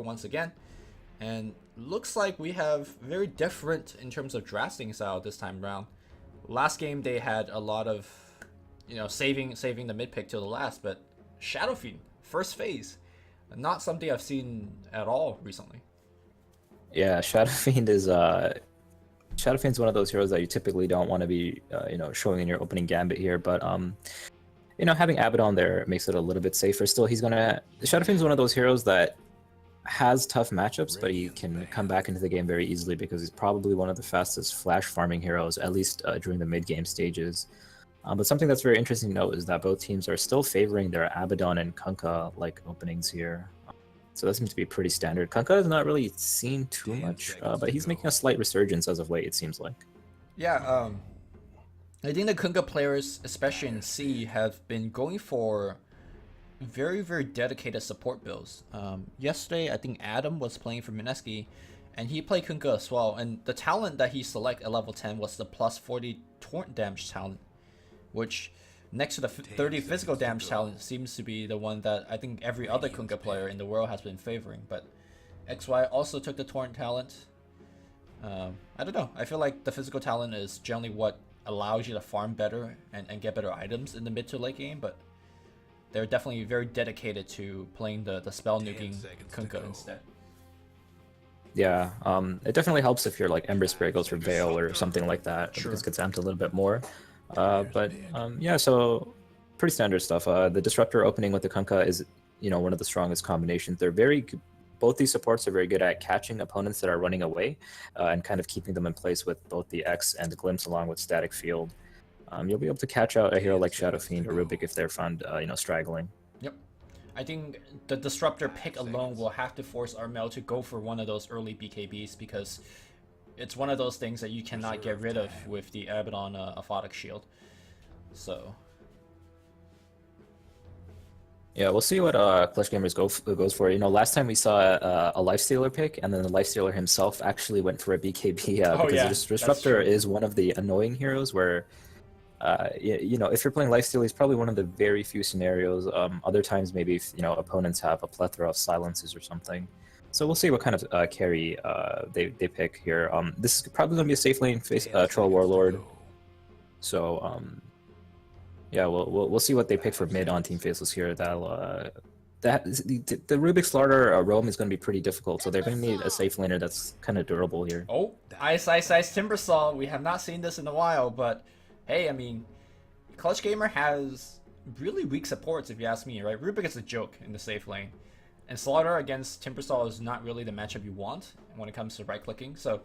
once again. And looks like we have very different in terms of drafting style this time around. Last game they had a lot of, saving the mid pick till the last, but HappyFeet, first phase, not something I've seen at all recently. Yeah, HappyFeet is HappyFeet's one of those heroes that you typically don't want to be showing in your opening gambit here, but having Abaddon there makes it a little bit safer. Still, HappyFeet's one of those heroes that has tough matchups, but he can come back into the game very easily because he's probably one of the fastest flash farming heroes, at least during the mid game stages. But something that's very interesting to note is that both teams are still favoring their Abaddon and Kunkka like openings here. So that seems to be pretty standard. Kunkka has not really seen too much, but he's making a slight resurgence as of late, it seems like. Yeah, I think the Kunkka players, especially in C, have been going for very, very dedicated support builds. Yesterday, I think Adam was playing for Mineski, and he played Kunkka as well. And the talent that he selected at level 10 was the plus 40 torrent damage talent, which next to the 30 physical damage talent seems to be the one that I think every other Kunkka player in the world has been favoring. But XY also took the torrent talent. I don't know. I feel like the physical talent is generally what allows you to farm better and get better items in the mid to late game, but they're definitely very dedicated to playing the spell nuking Kunkka instead. Yeah, it definitely helps if you're like Ember Spirit goes for Veil or something like that. Sure. Because it gets amped a little bit more. Yeah, so pretty standard stuff. The Disruptor opening with the Kunkka is, one of the strongest combinations. Both these supports are very good at catching opponents that are running away and kind of keeping them in place with both the X and the Glimpse along with Static Field. You'll be able to catch out a hero like HappyFeet or Rubik if they're found, straggling. Yep. I think the Disruptor pick alone will have to force Armel to go for one of those early BKBs because it's one of those things that you cannot get rid of with the Abaddon Aphotic Shield. So yeah, we'll see what Clutch Gamers goes for. Last time we saw a Lifestealer pick, and then the Lifestealer himself actually went for a BKB because the Disruptor is one of the annoying heroes where if you're playing Lifesteal, he's probably one of the very few scenarios. Other times, maybe if, opponents have a plethora of silences or something. So we'll see what kind of carry they pick here. This is probably going to be a safe lane Troll Warlord. So yeah, we'll see what they pick for mid on Team Faceless here. The Rubik Slaughter roam is going to be pretty difficult, so they're going to need a safe laner that's kind of durable here. Oh, Ice Timbersaw. We have not seen this in a while, but hey, I mean, Clutch Gamer has really weak supports if you ask me, right? Rubik is a joke in the safe lane. And Slaughter against Timbersaw is not really the matchup you want when it comes to right-clicking. So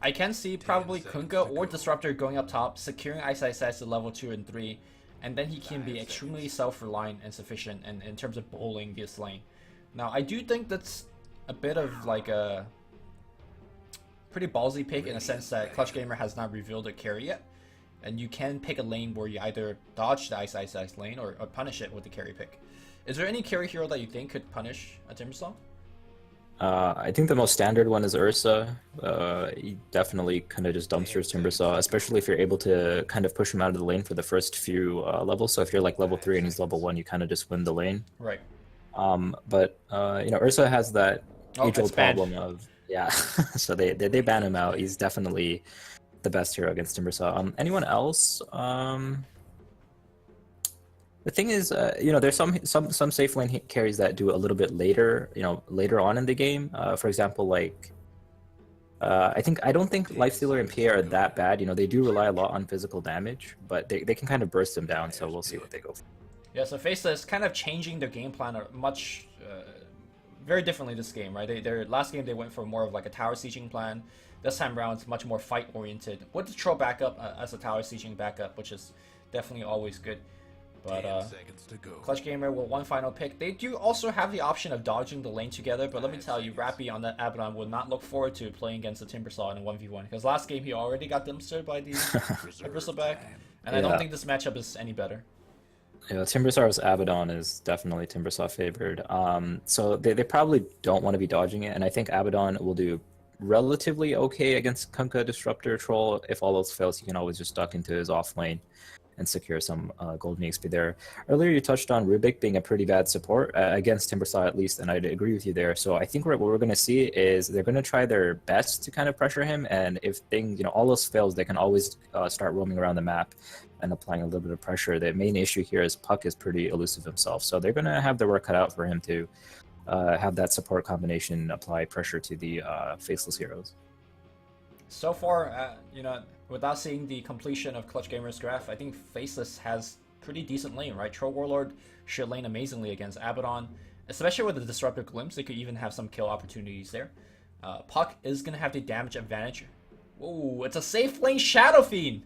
I can see probably Kunkka or Disruptor going up top, securing Ice to level 2 and 3, and then he can be extremely self-reliant and sufficient in terms of bowling this lane. Now, I do think that's a bit of like a pretty ballsy pick in a sense that Clutch Gamer has not revealed a carry yet. And you can pick a lane where you either dodge the Ice lane or punish it with the carry pick. Is there any carry hero that you think could punish a Timbersaw? I think the most standard one is Ursa. He definitely kind of just dumpsters Timbersaw, especially if you're able to kind of push him out of the lane for the first few levels. So if you're like level 3 and he's level 1, you kind of just win the lane. Right. But Ursa has that age-old problem of so they ban him out. He's definitely the best hero against Timbersaw. Anyone else? The thing is, there's some safe lane carries that do a little bit later, later on in the game. For example, like I don't think Lifestealer and PA are that bad. They do rely a lot on physical damage, but they can kind of burst them down. So we'll see what they go for. Yeah, so Faceless kind of changing their game plan much very differently this game, right? Their last game they went for more of like a tower sieging plan. This time around it's much more fight oriented with the troll backup as a tower sieging backup, which is definitely always good. But Clutch Gamer with one final pick. They do also have the option of dodging the lane together, but let me tell you, Rappy on that Abaddon would not look forward to playing against the Timbersaw in a 1v1, because last game he already got dumpstered by the Bristleback, and I don't think this matchup is any better. Yeah, Timbersaw's Abaddon is definitely Timbersaw favored. So they probably don't want to be dodging it, and I think Abaddon will do relatively okay against Kunkka, Disruptor, Troll. If all else fails, he can always just duck into his off lane and secure some golden XP there. Earlier, you touched on Rubik being a pretty bad support against Timbersaw at least, and I'd agree with you there. So I think what we're going to see is they're going to try their best to kind of pressure him, and if things, all else fails, they can always start roaming around the map and applying a little bit of pressure. The main issue here is Puck is pretty elusive himself, so they're going to have their work cut out for him to have that support combination apply pressure to the Faceless heroes. So far, without seeing the completion of Clutch Gamer's graph, I think Faceless has pretty decent lane, right? Troll Warlord should lane amazingly against Abaddon, especially with the Disruptive Glimpse. They could even have some kill opportunities there. Puck is going to have the damage advantage. Whoa, it's a safe lane Shadow Fiend!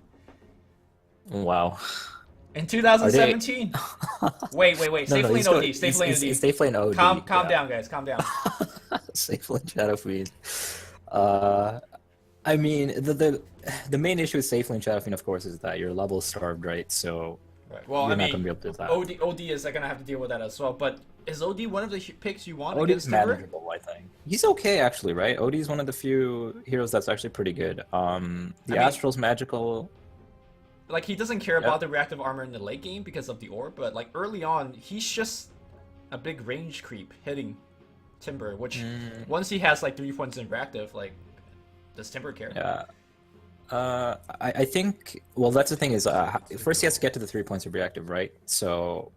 Wow. In 2017. Wait. Safe lane OD. Safe lane OD. Safe lane OD. Calm down, guys. Calm down. Safe lane Shadow Fiend. I mean, the main issue with safe lane Shadow Fiend, of course, is that you're level starved, right? So well, you're not going to be able to do that. OD is going to have to deal with that as well. But is OD one of the picks you want? OD is manageable, I think. He's okay, actually, right? OD is one of the few heroes that's actually pretty good. Astral's magical. Like, he doesn't care about the reactive armor in the late game because of the orb, but like early on, he's just a big range creep hitting Timber, which once he has like 3 points in reactive, like, does Timber care? Yeah. I think, well, that's the thing is, first he has to get to the 3 points of reactive, right? So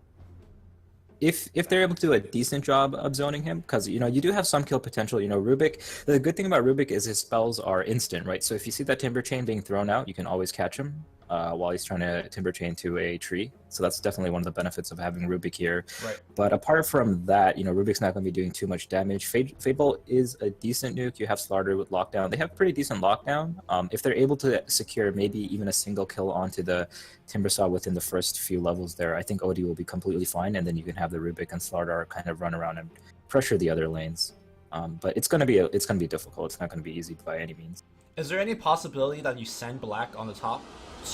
if they're able to do a decent job of zoning him, because, you do have some kill potential, Rubik, the good thing about Rubik is his spells are instant, right? So if you see that Timber Chain being thrown out, you can always catch him while he's trying to Timber Chain to a tree. So that's definitely one of the benefits of having Rubik here. Right. But apart from that, Rubik's not going to be doing too much damage. Fable is a decent nuke. You have Slaughter with lockdown. They have pretty decent lockdown. If they're able to secure maybe even a single kill onto the Timbersaw within the first few levels there, I think OD will be completely fine, and then you can have the Rubik and Slaughter kind of run around and pressure the other lanes. But it's gonna be difficult. It's not gonna be easy by any means. Is there any possibility that you send Black on the top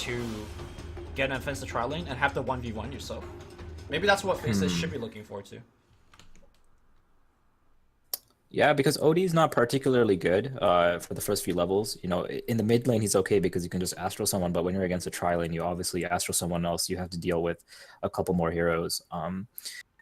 to get an offensive tri lane and have the 1v1 yourself? Maybe that's what Faceless should be looking forward to. Yeah, because OD is not particularly good for the first few levels. In the mid lane, he's okay because you can just Astral someone, but when you're against a tri lane, you obviously Astral someone else. You have to deal with a couple more heroes.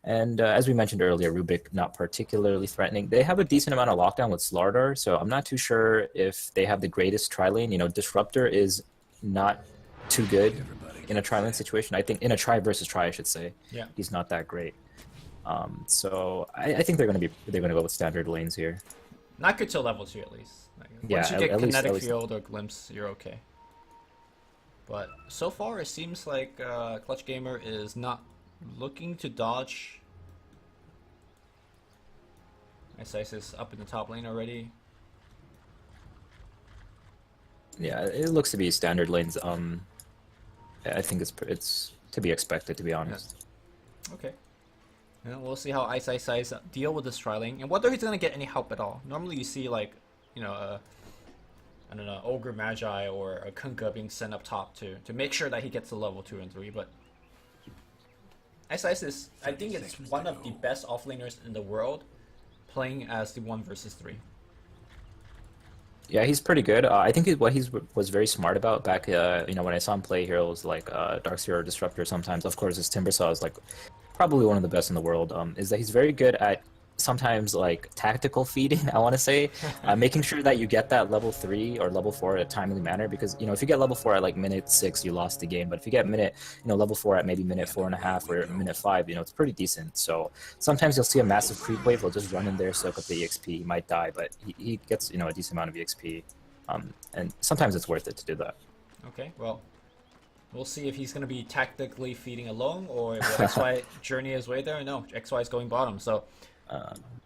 And as we mentioned earlier, Rubik not particularly threatening. They have a decent amount of lockdown with Slardar, so I'm not too sure if they have the greatest tri lane. Disruptor is not too good in a tri lane situation. I think in a tri versus tri, I should say. Yeah. He's not that great. So I think they're gonna go with standard lanes here. Not good till level 2 at least. Once you get Kinetic Field or Glimpse, you're okay. But so far, it seems like Clutch Gamer is not looking to dodge. Ice is up in the top lane already. Yeah, it looks to be standard lanes. I think it's to be expected, to be honest. Yeah. Okay. Yeah, we'll see how Ice deal with this tri lane and whether he's gonna get any help at all. Normally, you see like I don't know, Ogre Magi or a Kunkka being sent up top to make sure that he gets to level 2 and 3, but Ice is, I think it's one of the best offlaners in the world playing as the 1 versus 3. Yeah, he's pretty good. I think what he was very smart about back, when I saw him play heroes like Darkseer or Disruptor sometimes, of course, his Timbersaw is like probably one of the best in the world, is that he's very good at sometimes like tactical feeding, I want to say, making sure that you get that level 3 or level 4 in a timely manner, because if you get level 4 at like minute 6, you lost the game, but if you get level 4 at maybe minute 4.5 or minute 5, it's pretty decent. So sometimes you'll see a massive creep wave, he'll just run in there, soak up the EXP, he might die, but he gets a decent amount of EXP, and sometimes it's worth it to do that. Okay, well, we'll see if he's going to be tactically feeding alone, or if XY journey his way there. No, XY is going bottom, so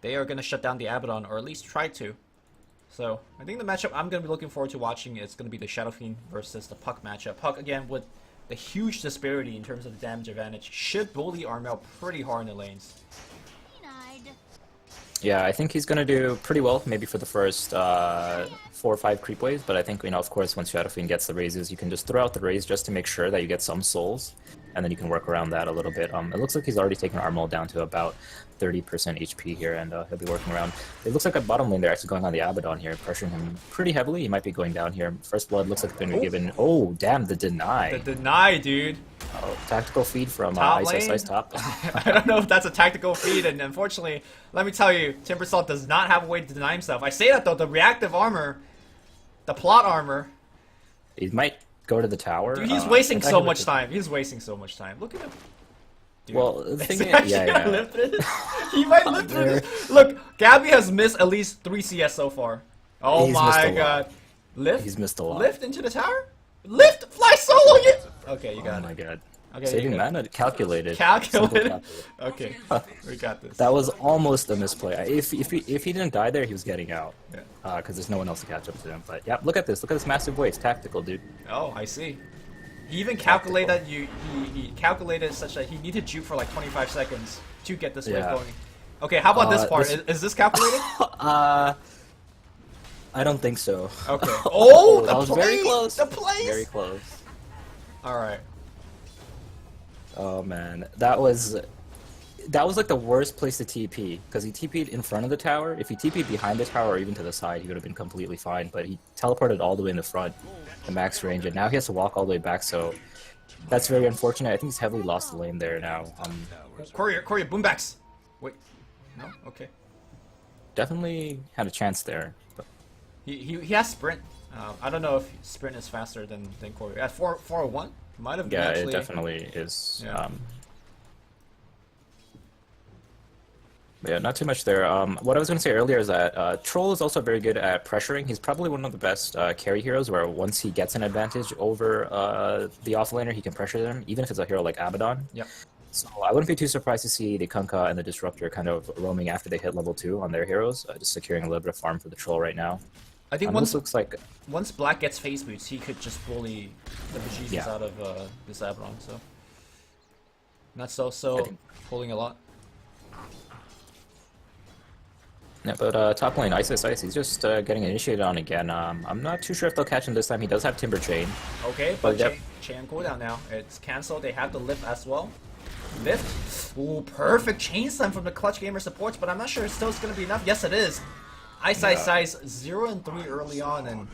they are going to shut down the Abaddon, or at least try to. So I think the matchup I'm going to be looking forward to watching is going to be the Shadow Fiend versus the Puck matchup. Puck, again, with the huge disparity in terms of the damage advantage, should bully Armel pretty hard in the lanes. Yeah, I think he's going to do pretty well, maybe for the first 4 or 5 creep waves, but I think, of course, once Shadow Fiend gets the raises, you can just throw out the raise just to make sure that you get some souls. and then you can work around that a little bit. It looks like he's already taken Armel down to about 30% HP here, and he'll be working around. It looks like a bottom lane they're actually going on the Abaddon here, pressuring him pretty heavily. He might be going down here. First blood looks like it's going to be given. Oh, damn, the deny. The deny, dude. Oh, tactical feed from Top Ice top. I don't know if that's a tactical feed, and unfortunately, let me tell you, Timbersaw does not have a way to deny himself. I say that though, the reactive armor, the plot armor. He might go to the tower. Dude, he's wasting so much time. He's wasting so much time. Look at him. Dude. Well, the thing is, He might live through this. Look, Gabby has missed at least 3 CS so far. Oh my god. Lift? He's missed a lot. Lift into the tower? Lift! Fly solo! Okay, you got it. Oh my god. Okay, saving mana? Calculated. Calculated? Okay, we got this. That was almost a misplay. If he didn't die there, he was getting out. Yeah. Because there's no one else to catch up to him. But yeah, look at this. Look at this massive wave. It's tactical, dude. Oh, I see. He even calculated he calculated such that he needed juke for like 25 seconds to get this wave going. Okay, how about this part? Is this calculated? I don't think so. Okay. Oh, that was very close. The place. Very close. All right. Oh man, that was like the worst place to TP, because he TP'd in front of the tower. If he TP'd behind the tower or even to the side, he would have been completely fine, but he teleported all the way in the front, the max range, and now he has to walk all the way back, so that's very unfortunate. I think he's heavily lost the lane there now. Courier, boombacks! Wait, no? Okay. Definitely had a chance there. But he has sprint. I don't know if sprint is faster than Courier. At 401? Might have been actually... it definitely is. Yeah. Yeah, not too much there. What I was going to say earlier is that Troll is also very good at pressuring. He's probably one of the best carry heroes, where once he gets an advantage over the offlaner, he can pressure them, even if it's a hero like Abaddon. Yep. So I wouldn't be too surprised to see the Kunkka and the Disruptor kind of roaming after they hit level 2 on their heroes, just securing a little bit of farm for the Troll right now. I think once Black gets face boots, he could just bully the bejesus out of this Abaddon. So not so pulling a lot. Yeah, but top lane, Ice, he's just getting initiated on again. I'm not too sure if they'll catch him this time. He does have Timber Chain. Okay, but chain cooldown now. It's cancelled. They have the lift as well. Lift. Ooh, perfect chain stun from the Clutch Gamer supports, but I'm not sure it's still going to be enough. Yes, it is. Ice 0 and 3 early on, and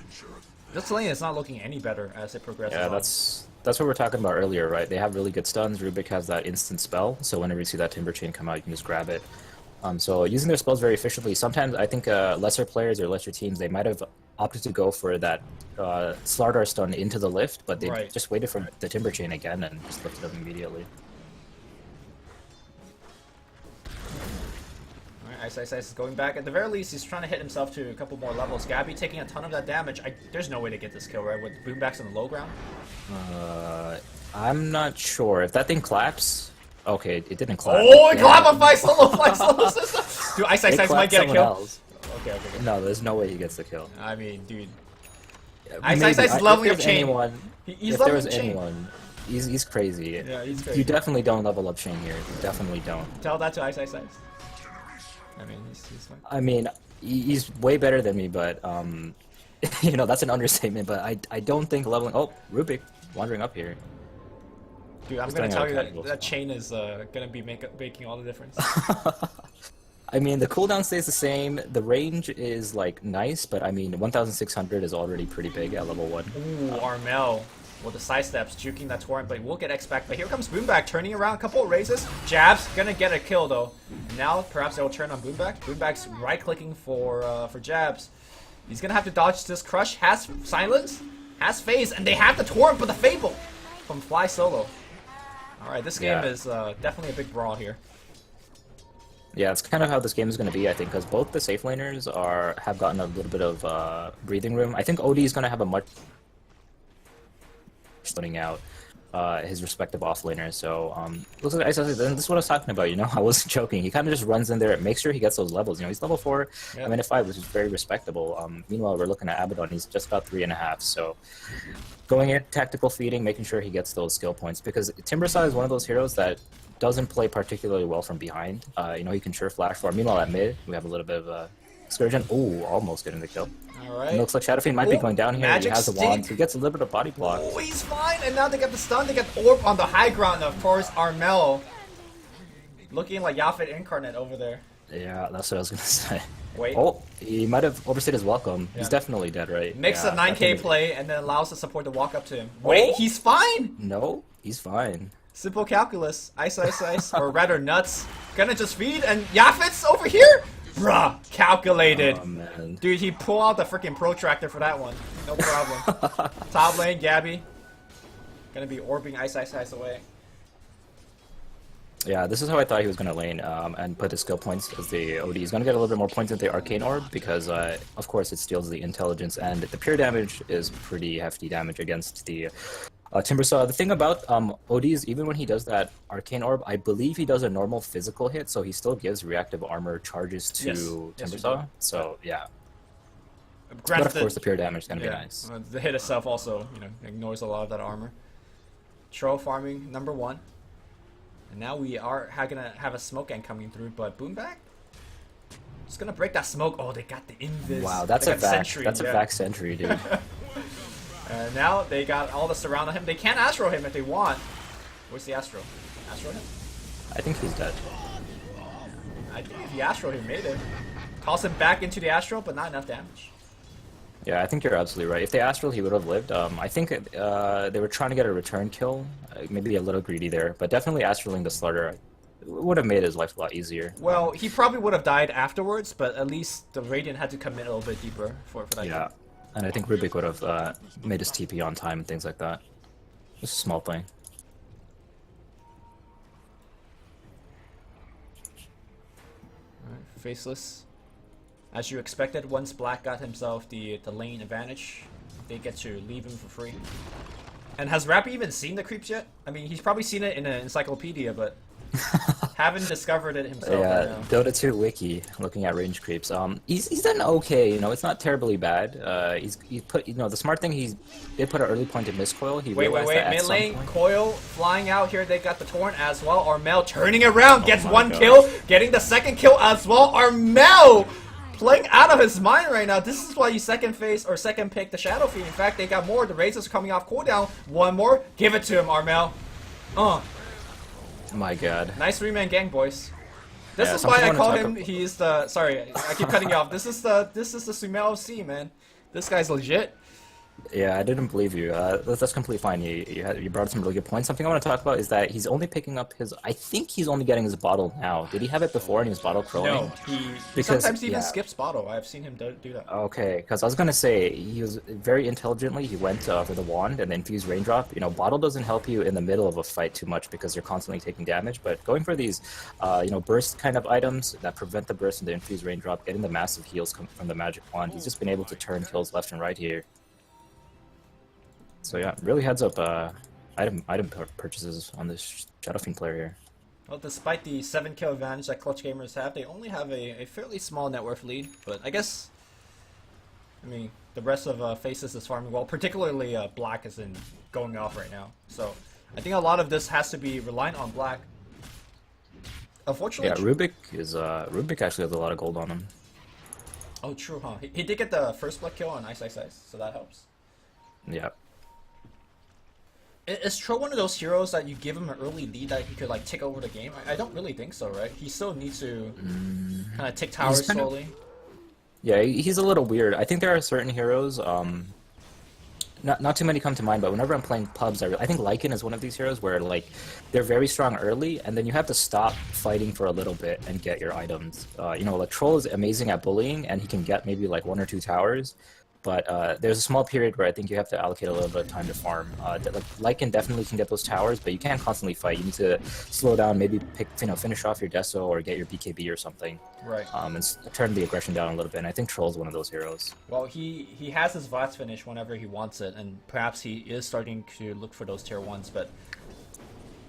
this lane is not looking any better as it progresses. Yeah, that's what we were talking about earlier, right? They have really good stuns. Rubik has that instant spell, so whenever you see that Timber Chain come out, you can just grab it. So using their spells very efficiently. Sometimes I think lesser players or lesser teams, they might have opted to go for that Slardar stun into the lift, but they just waited for the Timber Chain again and just lifted up immediately. Alright, Ice is going back. At the very least, he's trying to hit himself to a couple more levels. Gabby taking a ton of that damage. There's no way to get this kill, right? With Boombacks on the low ground? I'm not sure. If that thing claps... Okay, it didn't clap. Oh, it clapped on fly solo system! Dude, Ice might get a kill. Okay. No, there's no way he gets the kill. I mean, dude. Ice is leveling up chain. If there was anyone, he's crazy. Yeah, he's crazy. You definitely don't level up chain here. You definitely don't. Tell that to Ice. I mean, he's fine. I mean, he's way better than me, but you know, that's an understatement. But I don't think leveling. Oh, Rubik wandering up here. Dude, I'm gonna tell you that chain is gonna be making all the difference. I mean, the cooldown stays the same. The range is like nice, but I mean, 1,600 is already pretty big at level 1. Ooh, Armel with the side steps, juking that torrent, but we'll get X back. But here comes Boomback, turning around, a couple of raises. Jabs, gonna get a kill though. Now perhaps they'll turn on Boomback. Boomback's right-clicking for Jabs. He's gonna have to dodge this crush. Has silence, has phase, and they have the torrent for the Fable from Fly Solo. Alright, this game is definitely a big brawl here. Yeah, it's kind of how this game is going to be, I think, because both the safe laners have gotten a little bit of breathing room. I think OD is going to have a much splitting out his respective offlaners. So looks like this is what I was talking about. You know, I wasn't joking. He kind of just runs in there and makes sure he gets those levels. You know, he's level 4, I mean, 5, which is very respectable. Meanwhile, we're looking at Abaddon. He's just about 3.5. So going in, tactical feeding, making sure he gets those skill points, because Timbersaw is one of those heroes that doesn't play particularly well from behind. You know, he can sure flash for him. Meanwhile, at mid, we have a little bit of Excursion. Ooh, almost getting the kill. Alright. It looks like Shadow Fiend might be Ooh, going down here. magic He has a wand. stick. He gets a little bit of body block. Oh, he's fine, and now they get the stun, they get the orb on the high ground, of course, Armel. Looking like HappyFeet incarnate over there. Yeah, that's what I was gonna say. Wait. Oh, he might have overstayed his welcome. Yeah. He's definitely dead, right? Makes yeah, a 9k definitely. play, and then allows the support to walk up to him. Wait, Oh. he's fine! No, he's fine. Simple calculus. Ice, ice, ice. Or rather, nuts. Gonna just feed, and HappyFeet's over here? Bruh, calculated. Oh man. Dude, he pulled out the freaking protractor for that one. No problem. Top lane, Gabby. Gonna be orbing ice, ice, ice away. Yeah, this is how I thought he was going to lane and put his skill points as the OD. He's going to get a little bit more points with the Arcane Orb because, of course, it steals the intelligence, and the pure damage is pretty hefty damage against the Timbersaw. The thing about ODs, even when he does that Arcane Orb, I believe he does a normal physical hit, so he still gives reactive armor charges to Yes, Timbersaw. So, yeah. But Granted, of course, the pure damage is going to be yeah, nice. the hit itself also, ignores a lot of that armor. Troll farming number 1. And now we are gonna have a smoke gang coming through, but Boomback? Just gonna break that smoke. Oh, they got the invis. Wow, that's They a got vac. sentry, That's yeah. a vac sentry, dude. And now they got all the surround on him. They can Astro him if they want. Where's the Astro? Astro him? I think he's dead. I think if you Astro him, made it. Toss him back into the Astro, but not enough damage. Yeah, I think you're absolutely right. If they Astral, he would have lived. I think they were trying to get a return kill. Maybe a little greedy there, but definitely Astraling the Slaughter would have made his life a lot easier. Well, he probably would have died afterwards, but at least the Radiant had to commit a little bit deeper for that. Yeah, and I think Rubik would have made his TP on time and things like that. Just a small thing. Alright, Faceless. As you expected, once Black got himself the lane advantage, they get to leave him for free. And has Rappy even seen the creeps yet? I mean, he's probably seen it in an encyclopedia, but haven't discovered it himself. Yeah, Right now. Dota 2 wiki looking at range creeps. He's done okay. It's not terribly bad. He put the smart thing they put an early point in miscoil. He Wait, realized that at mid some lane, point- Coil flying out here. They got the Torrent as well. Armel turning around, gets my one gosh. kill, getting the second kill as well. Armel playing out of his mind right now. This is why you second pick the Shadow Fiend. In fact, they got more. The Razors are coming off cooldown. One more. Give it to him, Armel. My god. Nice 3-man gang, boys. This Yeah, is why I something I call wanna him. talk He's the. Sorry, I keep cutting you off. This is the Sumo C, man. This guy's legit. Yeah, I didn't believe you. That's completely fine. You brought up some really good points. Something I want to talk about is that he's only picking up his. I think he's only getting his bottle now. Did he have it before and he was bottle crowing? No, he Because- sometimes even yeah. skips bottle. I've seen him do that. Okay, because I was gonna say he was very intelligently. He went for the wand and the infused raindrop. Bottle doesn't help you in the middle of a fight too much because you're constantly taking damage. But going for these, burst kind of items that prevent the burst and the infused raindrop, getting the massive heals from the magic wand. He's just been able to turn kills left and right here. So yeah, really heads up item purchases on this Shadow Fiend player here. Well, despite the 7-kill advantage that Clutch Gamers have, they only have a fairly small net worth lead. But I guess, the rest of Faceless is farming well. Particularly Black is going off right now. So I think a lot of this has to be reliant on Black. Unfortunately, Yeah, Rubik actually has a lot of gold on him. Oh, true, huh? He did get the first blood kill on Ice Ice Ice, so that helps. Yeah. Is Tro one of those heroes that you give him an early lead that he could take over the game? I don't really think so, right? He still needs to kind of take towers kind of- slowly. Yeah, he's a little weird. I think there are certain heroes, not too many come to mind, but whenever I'm playing pubs, I think Lycan is one of these heroes where they're very strong early, and then you have to stop fighting for a little bit and get your items. Troll is amazing at bullying, and he can get maybe 1 or 2 towers, but there's a small period where I think you have to allocate a little bit of time to farm. Lycan definitely can get those towers, but you can't constantly fight. You need to slow down, maybe finish off your Deso or get your BKB or something. Right. And turn the aggression down a little bit, and I think Troll's one of those heroes. Well, he has his VODs finish whenever he wants it, and perhaps he is starting to look for those tier 1s, but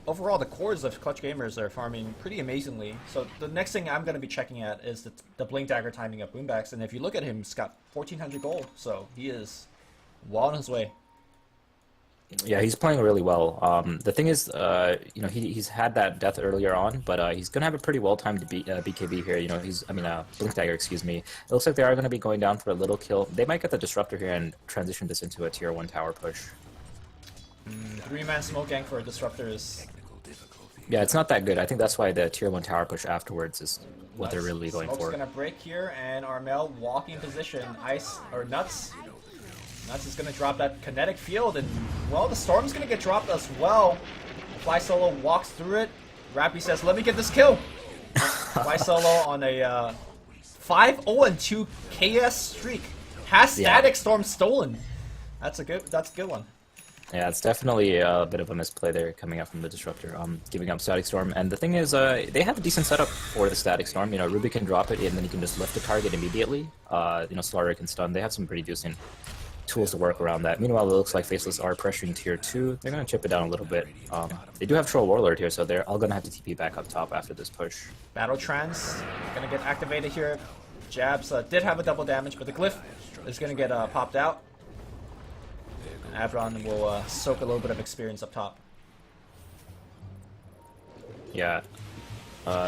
overall, the cores of Clutch Gamers are farming pretty amazingly. So the next thing I'm going to be checking at is the Blink Dagger timing of Boombacks, and if you look at him, he's got 1,400 gold, so he is well on his way. Yeah, he's playing really well. The thing is, you know, he's had that death earlier on, but he's gonna have a pretty well-timed BKB here. You know, Blink Dagger, excuse me. It looks like they are gonna be going down for a little kill. They might get the Disruptor here and transition this into a tier 1 tower push. 3-man smoke gang for a Disruptor is... Yeah, it's not that good. I think that's why the tier 1 tower push afterwards is what they're really going Smoke's for. Gonna break here, and Armel walking position. Ice, or Nuts. Nuts is going to drop that kinetic field, and, well, the Storm's going to get dropped as well. Fly Solo walks through it. Rappy says, let me get this kill. Fly Solo on a 5-0-2 KS streak. Has Static Storm stolen. That's a good one. Yeah, it's definitely a bit of a misplay there coming out from the Disruptor, giving up Static Storm. And the thing is, they have a decent setup for the Static Storm. You know, Ruby can drop it, and then he can just lift the target immediately. You know, Slaughter can stun. They have some pretty decent tools to work around that. Meanwhile, it looks like Faceless are pressuring tier 2. They're going to chip it down a little bit. They do have Troll Warlord here, so they're all going to have to TP back up top after this push. Battle Trance going to get activated here. Jabs did have a double damage, but the Glyph is going to get popped out. Abaddon will soak a little bit of experience up top. Yeah.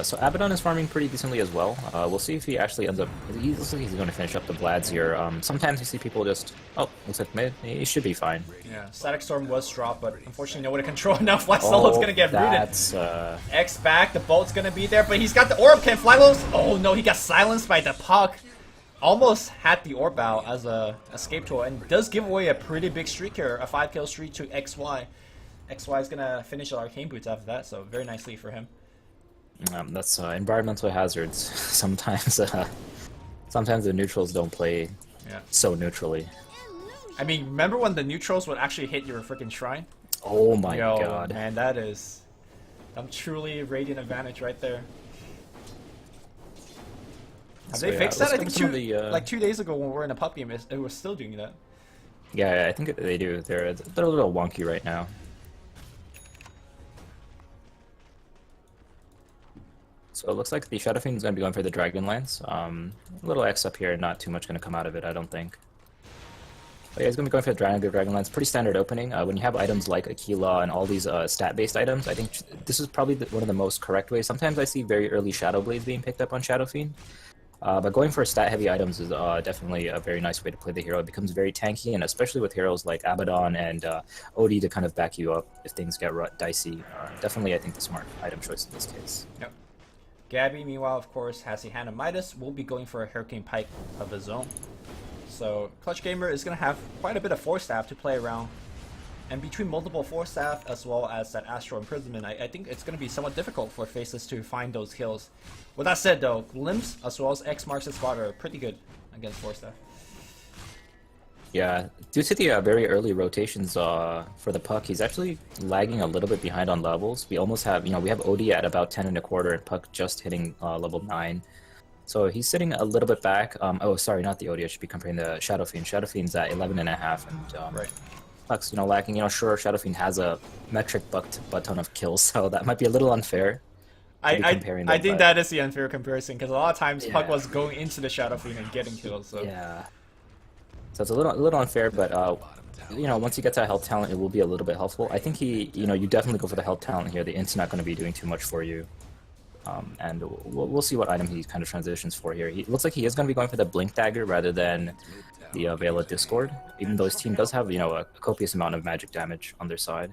So Abaddon is farming pretty decently as well. We'll see if he actually ends up... He looks like he's going to finish up the Vlads here. Sometimes you see people just... Oh, looks like mid. He should be fine. Yeah, Static Storm was dropped, but unfortunately nobody can control enough. Fly Solo's going to get rooted. X back, the bolt's going to be there, but he's got the orb. Can Fly Low... Oh no, he got silenced by the puck. Almost had the orb out as a escape tool, and does give away a pretty big streak here. A 5-kill streak to XY. XY is going to finish the Arcane Boots after that, so very nicely for him. That's environmental hazards. Sometimes the neutrals don't play so neutrally. I mean, remember when the neutrals would actually hit your freaking shrine? Oh my god. Man, that is truly Radiant advantage right there. Have they fixed that? I think like 2 days ago when we were in a pup game, it was still doing that. Yeah, I think they do. They're a little wonky right now. So it looks like the Shadow Fiend is going to be going for the Dragon Lance. A little X up here, not too much going to come out of it, I don't think. But yeah, he's going to be going for the Dragon Lance. Pretty standard opening. When you have items like Aquila and all these stat-based items, I think this is probably one of the most correct ways. Sometimes I see very early Shadow Blades being picked up on Shadow Fiend. But going for stat-heavy items is definitely a very nice way to play the hero. It becomes very tanky, and especially with heroes like Abaddon and Odie to kind of back you up if things get dicey. Definitely, I think, the smart item choice in this case. Yep. Gabby, meanwhile, of course, has the Hand of Midas. Will be going for a Hurricane Pike of his own. So Clutch Gamer is going to have quite a bit of Force Staff to play around. And between multiple Force Staff as well as that Astral Imprisonment, I think it's going to be somewhat difficult for Faceless to find those kills. With that said, though, Limbs as well as X marks the spot are pretty good against Force Staff. Yeah, due to the very early rotations for the Puck, he's actually lagging a little bit behind on levels. We almost have, we have Odie at about 10 1/4 and Puck just hitting level 9. So he's sitting a little bit back. Oh, sorry, not the Odie. I should be comparing the Shadow Fiend. Shadow Fiend's at 11.5, and right. Puck's, lacking. Sure, Shadow Fiend has a metric butt ton of kills, so that might be a little unfair. I think that is the unfair comparison, because a lot of times Puck was going into the Shadow Fiend and getting kills. So. Yeah. So it's a little unfair, but once you get to health talent, it will be a little bit helpful. I think you definitely go for the health talent here. The int's not going to be doing too much for you, and we'll see what item he kind of transitions for here. He looks like he is going to be going for the Blink Dagger rather than the Veil of Discord, even though his team does have a copious amount of magic damage on their side.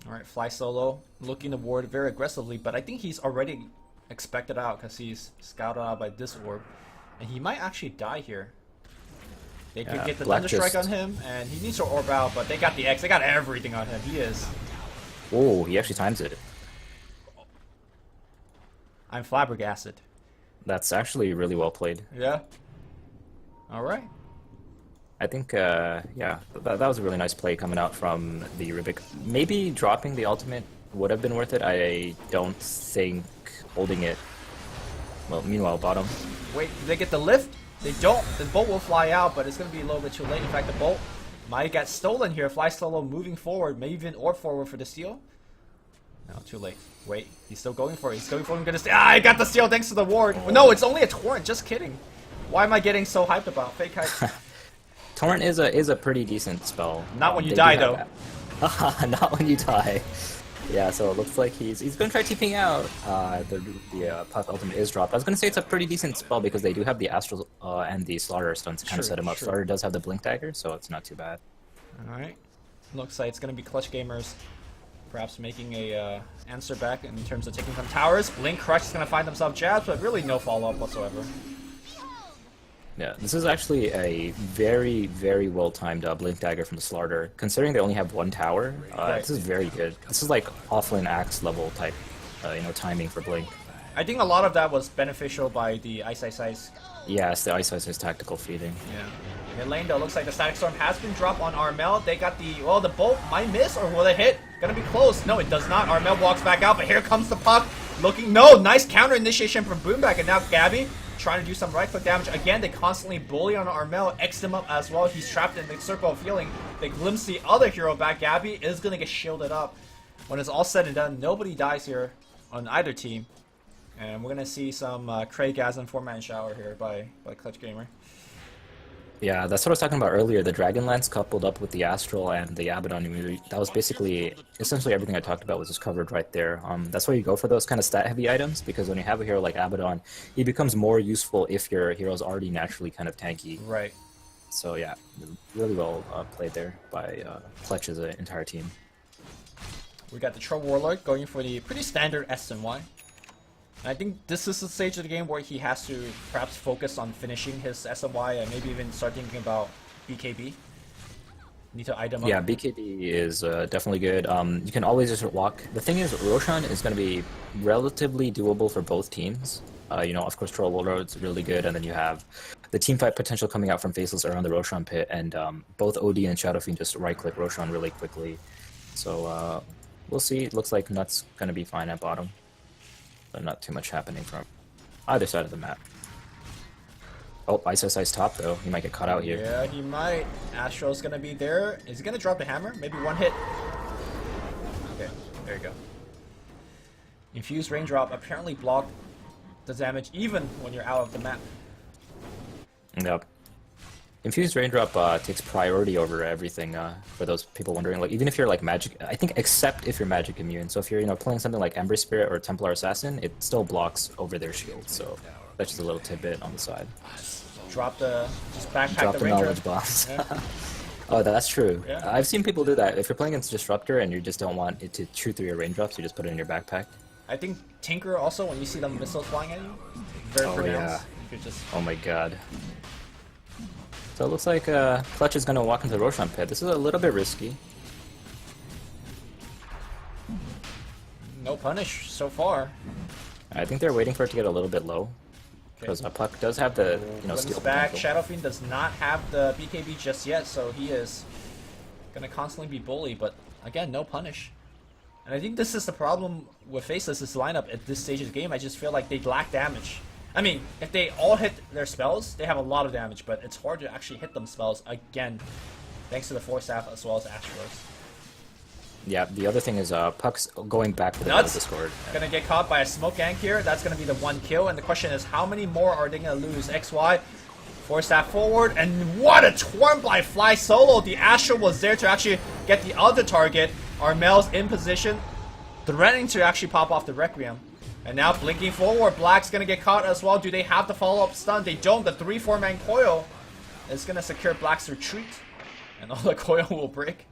All right, Fly Solo looking to ward very aggressively, but I think he's already expected out because he's scouted out by this orb, and he might actually die here. They could get the Thunder Strike on him, and he needs to orb out, but they got the X. They got everything on him. He is... Oh, he actually times it. I'm flabbergasted. That's actually really well played. Yeah. All right. I think, that was a really nice play coming out from the Rubik. Maybe dropping the ultimate would have been worth it. I don't think holding it... Well, meanwhile, bottom. Wait, did they get the lift? They don't. The bolt will fly out, but it's going to be a little bit too late. In fact, the bolt might get stolen here. Fly Solo moving forward, maybe even orb forward for the steal. No, too late. Wait, he's still going for it. He's going for it. I'm going to steal. I got the steal thanks to the ward. No, it's only a torrent. Just kidding. Why am I getting so hyped about fake hype? Torrent is a pretty decent spell. Not when you die, though. Not when you die. Yeah, so it looks like he's gonna try TPing out. The Puck ultimate is dropped. I was gonna say it's a pretty decent spell because they do have the Astral and the Slaughter stuns to kind of set him up. Slaughter does have the Blink Dagger, so it's not too bad. Alright. Looks like it's gonna be Clutch Gamers perhaps making a answer back in terms of taking some towers. Blink Crush is gonna find themselves jabs, but really no follow-up whatsoever. Yeah, this is actually a very, very well-timed Blink Dagger from the Slaughter. Considering they only have one tower, this is very good. This is like offlane Axe level type, timing for Blink. I think a lot of that was beneficial by the Ice Ice Ice. Yeah, it's the Ice Ice Ice tactical feeding. Yeah. Mid lane though, looks like the Static Storm has been dropped on Armel. They got the bolt might miss, or will it hit? Gonna be close. No, it does not. Armel walks back out, but here comes the Puck. Nice counter initiation from Boomback, and now Gabby trying to do some right click damage. Again, they constantly bully on Armel, X him up as well. He's trapped in the circle of healing. They glimpse the other hero back. Gabby is gonna get shielded up. When it's all said and done, nobody dies here on either team. And we're gonna see some Craigasm 4-man shower here by Clutch Gamer. Yeah, that's what I was talking about earlier. The Dragonlance coupled up with the Astral and the Abaddon, that was essentially everything I talked about was just covered right there. That's why you go for those kind of stat-heavy items, because when you have a hero like Abaddon, he becomes more useful if your hero's already naturally kind of tanky. Right. So yeah, really well played there by Clutch as an entire team. We got the Troll Warlord going for the pretty standard S and Y. And I think this is the stage of the game where he has to perhaps focus on finishing his SMY and maybe even start thinking about BKB. Need to item up. Yeah, BKB is definitely good. You can always just walk. The thing is, Roshan is going to be relatively doable for both teams. Of course, Troll Warlord's really good, and then you have the teamfight potential coming out from Faceless around the Roshan pit, and both OD and Shadowfiend just right-click Roshan really quickly. So we'll see. It looks like Nut's going to be fine at bottom. Not too much happening from either side of the map. Oh, Ice Ice Ice top though. He might get caught out here. Yeah, he might. Astral's gonna be there. Is he gonna drop the hammer? Maybe one hit. Okay, there you go. Infused Raindrop apparently blocked the damage even when you're out of the map. Yep. Infused Raindrop takes priority over everything for those people wondering. Like, even if you're like magic, I think except if you're magic immune. So if you're playing something like Ember Spirit or Templar Assassin, it still blocks over their shield. So that's just a little tidbit on the side. Just backpack Drop the the Ranger. knowledge bombs. Yeah. Oh, that's true. Yeah. I've seen people do that. If you're playing against Disruptor and you just don't want it to chew through your raindrops, you just put it in your backpack. I think Tinker also, when you see the missiles flying at you, very pronounced. You could just... Oh my god. So it looks like Clutch is going to walk into the Roshan pit. This is a little bit risky. No punish so far. I think they're waiting for it to get a little bit low. Because Puck does have the, steal back. potential. Shadowfiend does not have the BKB just yet, so he is going to constantly be bullied, but again, no punish. And I think this is the problem with Faceless' lineup at this stage of the game. I just feel like they lack damage. I mean, if they all hit their spells, they have a lot of damage, but it's hard to actually hit them spells again, thanks to the Force Staff as well as Astros. Yeah, the other thing is Puck's going back to the Discord. Gonna get caught by a smoke gank here. That's gonna be the one kill, and the question is, how many more are they gonna lose? XY, Force Staff forward, and what a Twarmblight fly solo! The Astro was there to actually get the other target. Armel's in position, threatening to actually pop off the Requiem. And now blinking forward, Black's gonna get caught as well. Do they have the follow-up stun? They don't. The 3-4-man coil is gonna secure Black's retreat, and all the coil will break.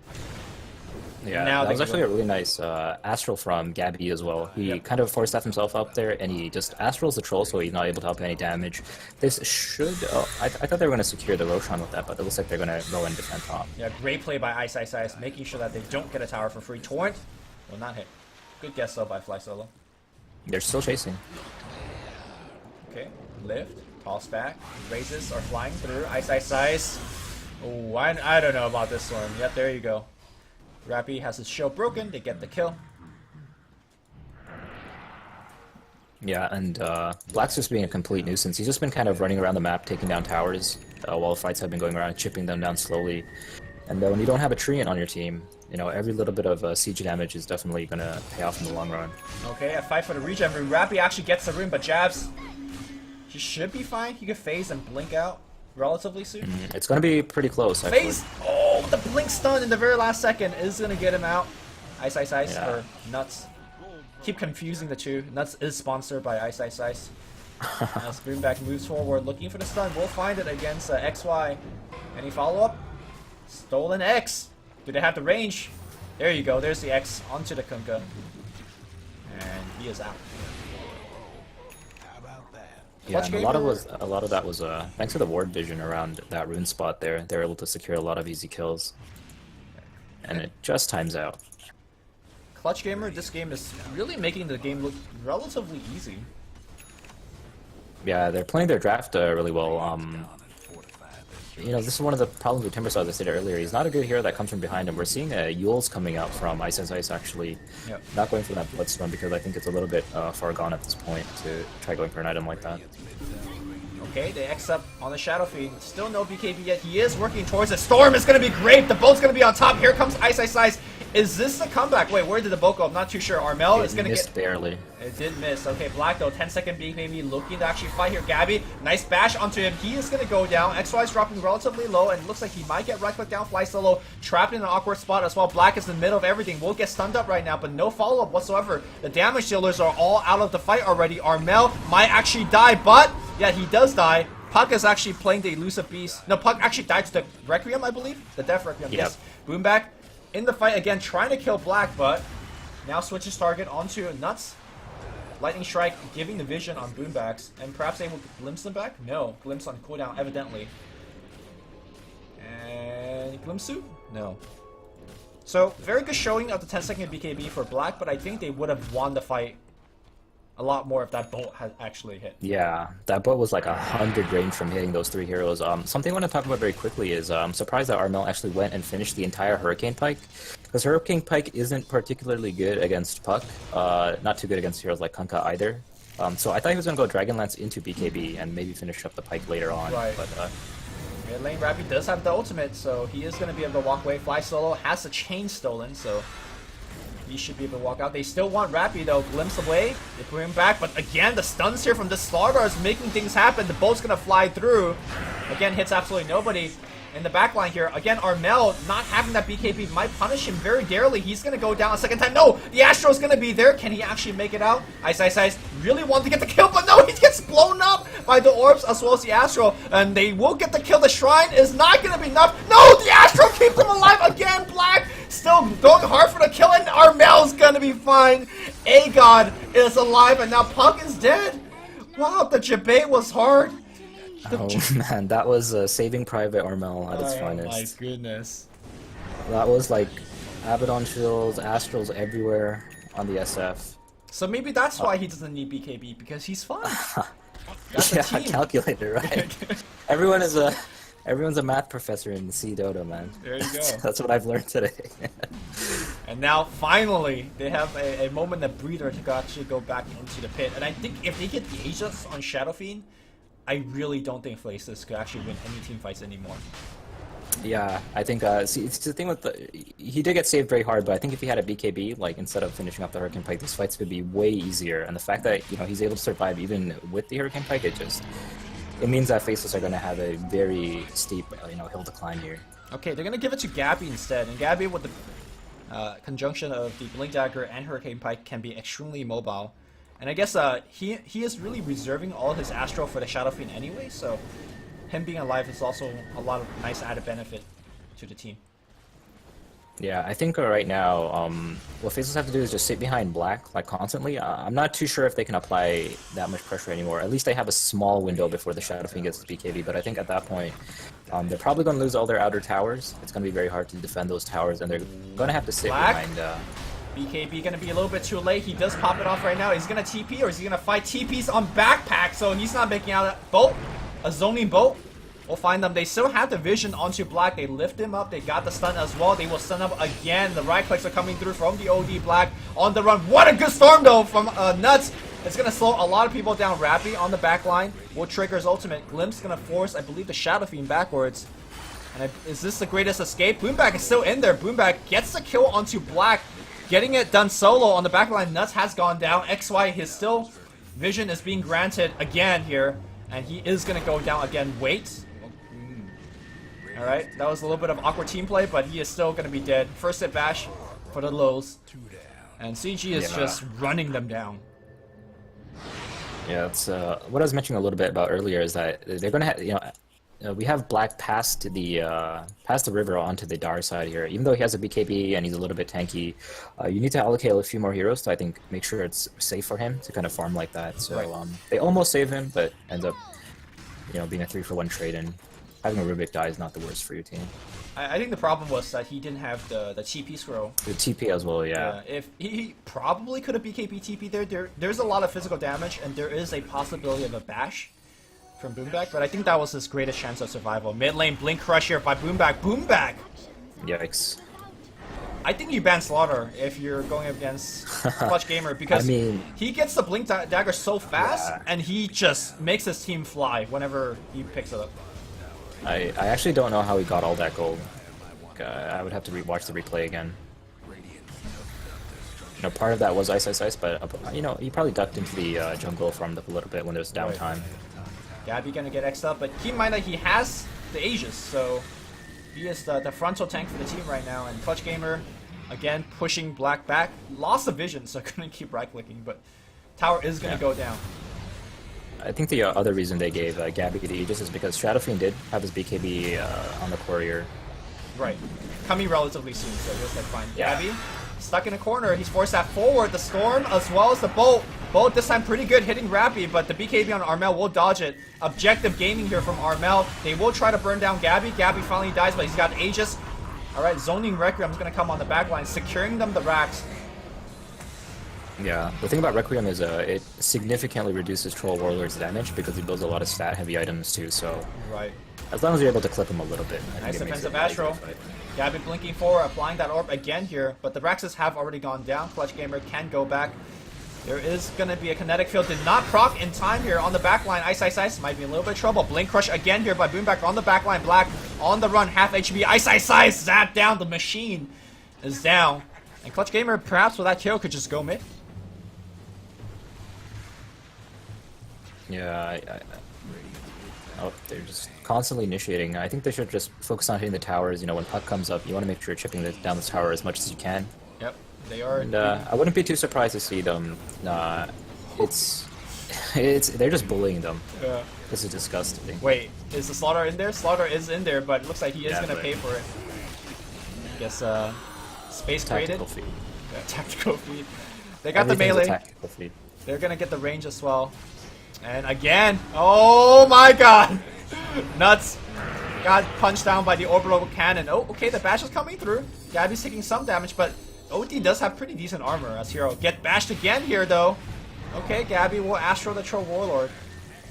Yeah, that was actually a really nice Astral from Gabby as well. He kind of forced himself up there, and he just Astrals the troll, so he's not able to help any damage. This should... I thought they were going to secure the Roshan with that, but it looks like they're going to go and defend top. Yeah, great play by Ice Ice Ice, making sure that they don't get a tower for free. Torrent will not hit. Good guess, though, by Fly Solo. They're still chasing. Okay, lift, toss back, raises are flying through. Ice Ice Ice. Oh, I don't know about this one. Yep, there you go. Rappy has his shield broken, they get the kill. Yeah, and Black's just being a complete nuisance. He's just been kind of running around the map, taking down towers, while the fights have been going around, chipping them down slowly. And when you don't have a Treant on your team, every little bit of siege damage is definitely going to pay off in the long run. Okay, a fight for the regen rune. Rappy actually gets the rune, but jabs. He should be fine. He could phase and blink out relatively soon. It's going to be pretty close, actually. Phase! Oh the blink stun in the very last second is gonna get him out. Ice, Yeah. or Nuts. Keep confusing the two. Nuts is sponsored by Ice. As Boomback moves forward, looking for the stun. We'll find it against XY. Any follow-up? Stolen X. Do they have the range? There you go. There's the X onto the Kunkka. And he is out. Yeah, and a lot of that was thanks to the ward vision around that rune spot there. They were able to secure a lot of easy kills, and it just times out. Clutch Gamer, this game is really making the game look relatively easy. Yeah, they're playing their draft really well. You know, this is one of the problems with Timbersaw, as I said earlier. He's not a good hero that comes from behind him. We're seeing Yules coming out from Ice actually. Yep. Not going for that Bloodstone because I think it's a little bit far gone at this point to try going for an item like that. Okay, they X up on the Shadow Fiend. Still no BKB yet. He is working towards it. Storm is going to be great. The boat's going to be on top. Here comes Ice. Is this the comeback? Wait, where did the boat go? I'm not too sure. Armel is going to get... barely. It did miss. Okay, Black though, 10-second BKB looking to actually fight here. Gabby, nice bash onto him. He is going to go down. XY is dropping relatively low, and it looks like he might get right click down, fly solo, trapped in an awkward spot as well. Black is in the middle of everything. Will get stunned up right now, but no follow-up whatsoever. The damage dealers are all out of the fight already. Armel might actually die, but yeah, he does die. Puck is actually playing the elusive beast. No, Puck actually died to the Requiem, I believe. The Death Requiem. Yep. Yes. Boomback in the fight again, trying to kill Black, but now switches target onto Nuts. Lightning Strike giving the vision on Boombacks, and perhaps able to glimpse them back? No, glimpse on cooldown, evidently. And Glimpsu? No. So, very good showing of the 10-second BKB for Black, but I think they would have won the fight a lot more if that bolt had actually hit. Yeah, that bolt was like 100 range from hitting those three heroes. Something I want to talk about very quickly is I'm surprised that Armel actually went and finished the entire Hurricane Pike, because Hurricane Pike isn't particularly good against Puck, not too good against heroes like Kunkka either. So I thought he was going to go Dragonlance into BKB and maybe finish up the Pike later on. Right. But Mid lane Rappy does have the ultimate, so he is going to be able to walk away. Fly solo has the chain stolen, so he should be able to walk out. They still want Rappy though. Glimpse away. They bring him back, but again, the stuns here from the Slardar is making things happen. The boat's going to fly through. Again, hits absolutely nobody. In the backline here, again, Armel not having that BKB might punish him very dearly. He's going to go down a second time. No, the Astro's going to be there. Can he actually make it out? Ice really want to get the kill, but no, he gets blown up by the orbs as well as the Astro, and they will get the kill. The Shrine is not going to be enough. No, the Astro keeps him alive again. Black still going hard for the kill, and Armel's going to be fine. A-God is alive, and now Puck is dead. Wow, the debate was hard. oh man, that was Saving Private Armel at its finest. Oh my goodness. That was like Abaddon shields, Astrals everywhere on the SF. So maybe that's why he doesn't need BKB, because he's fine. That's yeah, a team. calculator, right? Everyone's a math professor in C Dota, man. There you go. That's what I've learned today. And now, finally, they have a moment of breather to actually go back into the pit. And I think if they get the Aegis on Shadow Fiend, I really don't think Faceless could actually win any team fights anymore. Yeah, I think, see, it's the thing with he did get saved very hard, but I think if he had a BKB, like, instead of finishing off the Hurricane Pike, these fights could be way easier. And the fact that, you know, he's able to survive even with the Hurricane Pike, it means that Faceless are going to have a very steep, you know, hill decline here. Okay, they're going to give it to Gabby instead, and Gabby with the conjunction of the Blink Dagger and Hurricane Pike can be extremely mobile. And I guess he is really reserving all his Astro for the Shadow Fiend anyway, so him being alive is also a lot of nice added benefit to the team. Yeah, I think right now, what Faceless have to do is just sit behind Black, like, constantly. I'm not too sure if they can apply that much pressure anymore. At least they have a small window before the Shadow Fiend gets the BKB, but I think at that point, they're probably going to lose all their outer towers. It's going to be very hard to defend those towers, and they're going to have to sit Black? behind... BKB gonna be a little bit too late. He does pop it off right now. Is he gonna TP or is he gonna fight TPs on backpack? So he's not making out that boat. A zoning boat. We'll find them. They still have the vision onto Black. They lift him up. They got the stun as well. They will stun up again. The right clicks are coming through from the OD Black on the run. What a good storm though from Nuts. It's gonna slow a lot of people down. Rappy on the back line will trigger his ultimate. Glimpse gonna force, I believe, the Shadow Fiend backwards. And is this the greatest escape? Boomback is still in there. Boomback gets the kill onto Black. Getting it done solo on the backline. Nuts has gone down. XY, his still vision is being granted again here. And he is going to go down again. Wait. Alright, that was a little bit of awkward team play, but he is still going to be dead. First hit bash for the lows. And CG is just running them down. Yeah, it's what I was mentioning a little bit about earlier is that they're gonna have, we have Black past the river onto the Dar side here. Even though he has a BKB and he's a little bit tanky, you need to allocate a few more heroes to, I think, make sure it's safe for him to kind of farm like that. So they almost save him, but ends up, being a 3-for-1 trade, and having a Rubik die is not the worst for your team. I think the problem was that he didn't have the TP scroll. The TP as well, yeah. If he probably could have BKB TP there's a lot of physical damage, and there is a possibility of a bash from Boomback, but I think that was his greatest chance of survival. Mid lane Blink Crush here by Boomback. Boomback! Yikes. I think you ban Slaughter if you're going against Clutch Gamer, because he gets the Blink Dagger so fast, and he just makes his team fly whenever he picks it up. I actually don't know how he got all that gold. I would have to watch the replay again. Part of that was ice, but he probably ducked into the jungle, farmed up a little bit when there's downtime. Gabby gonna get X'd up, but keep in mind that he has the Aegis, so he is the frontal tank for the team right now. And Clutch Gamer, again, pushing Black back. Lost of vision, so gonna keep right-clicking, but tower is gonna go down. I think the other reason they gave Gabby the Aegis is because Shadowfiend did have his BKB on the courier. Right. Coming relatively soon, so he was like, fine. Gabby, stuck in a corner. He's forced that forward. The Storm as well as the Bolt. Bolt this time pretty good hitting Rappy, but the BKB on Armel will dodge it. Objective gaming here from Armel. They will try to burn down Gabby. Gabby finally dies, but he's got Aegis. Alright, zoning Requiem is going to come on the back line, securing them the racks. Yeah, the thing about Requiem is it significantly reduces Troll Warlord's damage because he builds a lot of stat-heavy items too, so... Right. As long as you're able to clip him a little bit. Nice defensive Astro. Gabby blinking forward, applying that orb again here, but the Raxes have already gone down. Clutch Gamer can go back. There is going to be a kinetic field. Did not proc in time here on the back line. Ice. Might be a little bit of trouble. Blink Crush again here by Boomback on the back line. Black on the run. Half HP. Ice. Zap down. The machine is down. And Clutch Gamer, perhaps with that kill, could just go mid. Yeah, oh, they're just constantly initiating. I think they should just focus on hitting the towers. When Puck comes up, you want to make sure you're chipping down the tower as much as you can. Yep, they are. And I wouldn't be too surprised to see them. They're just bullying them. Yeah. This is disgusting. Wait, is the Slaughter in there? Slaughter is in there, but it looks like he is gonna pay for it. I guess space created. Tactical feed. Yeah, tactical feed. They got the melee. Tactical feed. They're gonna get the range as well. And again, oh my god! Nuts! Got punched down by the orbital cannon. Oh, okay, the bash is coming through. Gabby's taking some damage, but OD does have pretty decent armor as Hero. Get bashed again here, though. Okay, Gabby will Astro the Troll Warlord.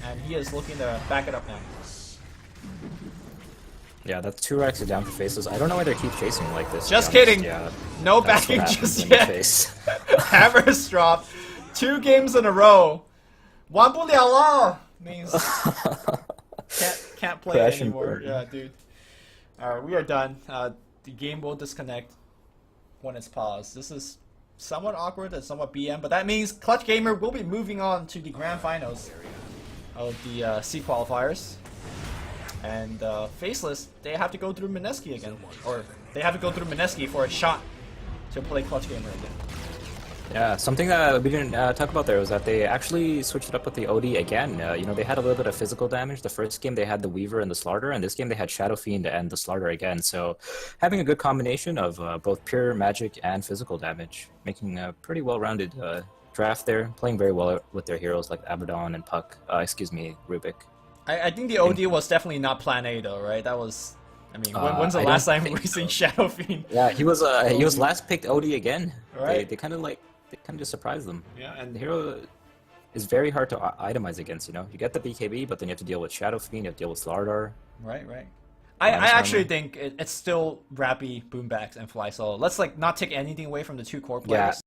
And he is looking to back it up now. Yeah, that's 2 racks are down for Faceless. I don't know why they keep chasing like this. Just kidding! Yeah, no backing just yet. Hammers drop. 2 games in a row. 完不了了 means can't play Crash anymore. and burn. Yeah, dude. Alright, we are done. The game will disconnect when it's paused. This is somewhat awkward and somewhat BM, but that means Clutch Gamer will be moving on to the grand finals of the C qualifiers. And Faceless, they have to go through Mineski again. Or they have to go through Mineski for a shot to play Clutch Gamer again. Yeah, something that we didn't talk about there was that they actually switched it up with the OD again. They had a little bit of physical damage. The first game they had the Weaver and the Slaughter, and this game they had Shadowfiend and the Slaughter again. So having a good combination of both pure magic and physical damage, making a pretty well-rounded draft there, playing very well with their heroes like Abaddon and Puck. Rubik. I think the OD was definitely not Plan A though, right? That was... I mean, when's the last time we've seen Shadowfiend? Yeah, he was last picked OD again. Right. They kind of just surprised them. Yeah, and the hero is very hard to itemize against. You get the BKB, but then you have to deal with Shadowfiend, you have to deal with Slardar. Right. I actually think it's still Rappy, Boombacks, and Fly Solo. Let's not take anything away from the 2 core players. Yeah.